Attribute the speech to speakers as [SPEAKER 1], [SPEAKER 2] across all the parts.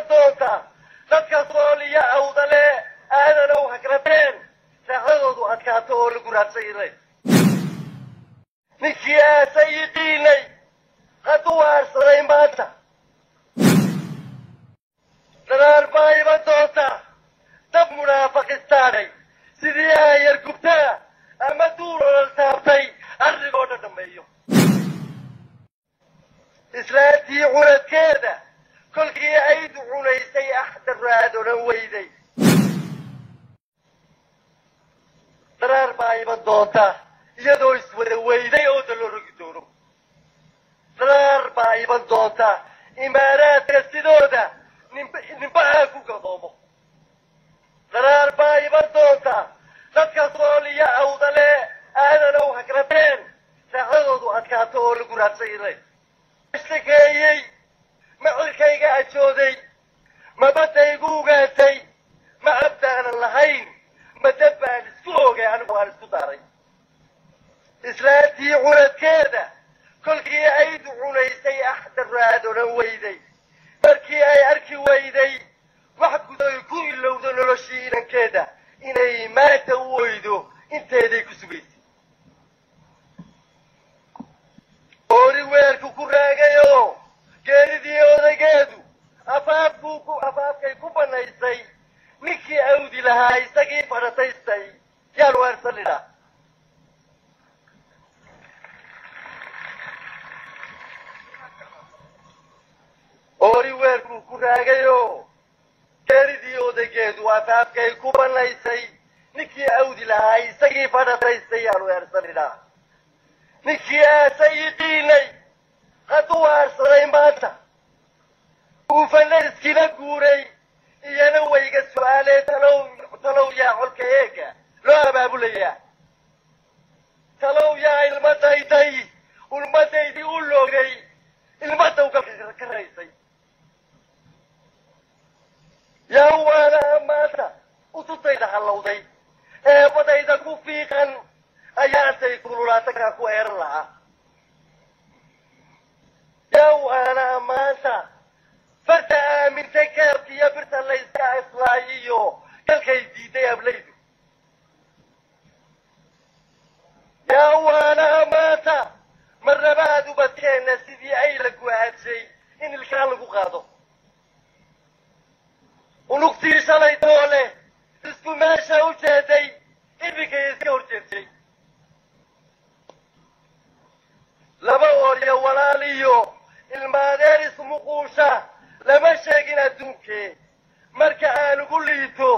[SPEAKER 1] doonta dadka Soomaaliya awdale aadan oo hakrateen saacadoodu adkaato oo lagu raadsaday ninkii sayidinay qadu waarsaday maanta daraar baayba doonta dab munaafiqistaanay sidii ay yargubtaa ama duulol taabtay arrigoo dhameeyo islaantii curadkeeda kolkii ay ducunaysay axdar raadona weyday daraar baayba doonta iyadoo iswada weyday oo dalo rogi doono daraar baayba doonta imaaraadka sidooda ninbaha ku gadoomo daraar baayba doonta dadka Soomaaliya awdale aadan oo hakrateen saacadoodu adkaato oo lagu raadsaday istageeyay macilkayga ajooday mabadaygu ugaatay ma abdaanan lahayn madabaan isku oogay anigu waan isku daray islaantii curadkeeda kolkii ay ducunaysay axdar raadona weyday markii ay arki weyday wax guday ku ilowdo noloshii inankeeda inay maanta u weydo inteeday ku sugaysay oori weelku ku raagayo geeridii odageedu afaafkay ku banaysay ninkii awdi lahaa isagii farataystay yaan weersanina oori weelku ku raagayo geeridii odageedu afaafkay ku banaysay ninkii awdi lahaa isagii farataystay yaan weersanina ninkii sayidinay qadu waarsaday maanta ufanariskina guuray iyana wayga su'aalee talow yaa colka eega loo abaabulayaa talow yaa ilmadayday ulmadaydii u loogay ilmadow ka raysay yaa waana maanta ututayda hallowday eebadayda ku fiiqan ayaantay kululaatakaa ku eeran lahaa yaa waana maanta farta aamintay kaabkiiyo birta layska islaayiyo galkay diiday ablaydu yaa waana maanta marnabaad ubadkeenna sidii ay la gu'aadsay in ilkaa lagu qaado unugtii shalay doole isku meesha u jeeday iminkay iska hor jeedsay laba ooryo walaal iyo ilmaadeer ismuquusha lama sheegin adduunkee marka aan ugu liito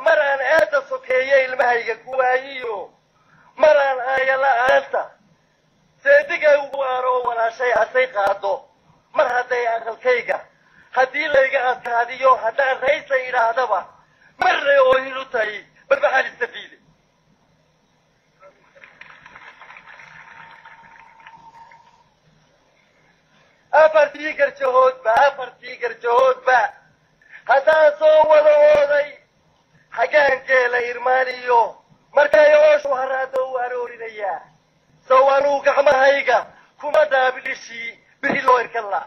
[SPEAKER 1] mar aan eedda sokeeye ilmahayga ku waayiyo mar aan aayala-aanta seediga ugu aaroo walaashay asay qaado mar hadday aqalkayga haddii layga adkaadiyo haddaan raysa idhaahdaba marnay oohin u tahay bal maxaan istafiide afartii garjahoodba haddaan soo wada ooday xaggaan geela irmaaniyo markay ooshu haraado u aroorinayaa sow anuu gacmahayga kuma dhaabilishii biri loo irkan la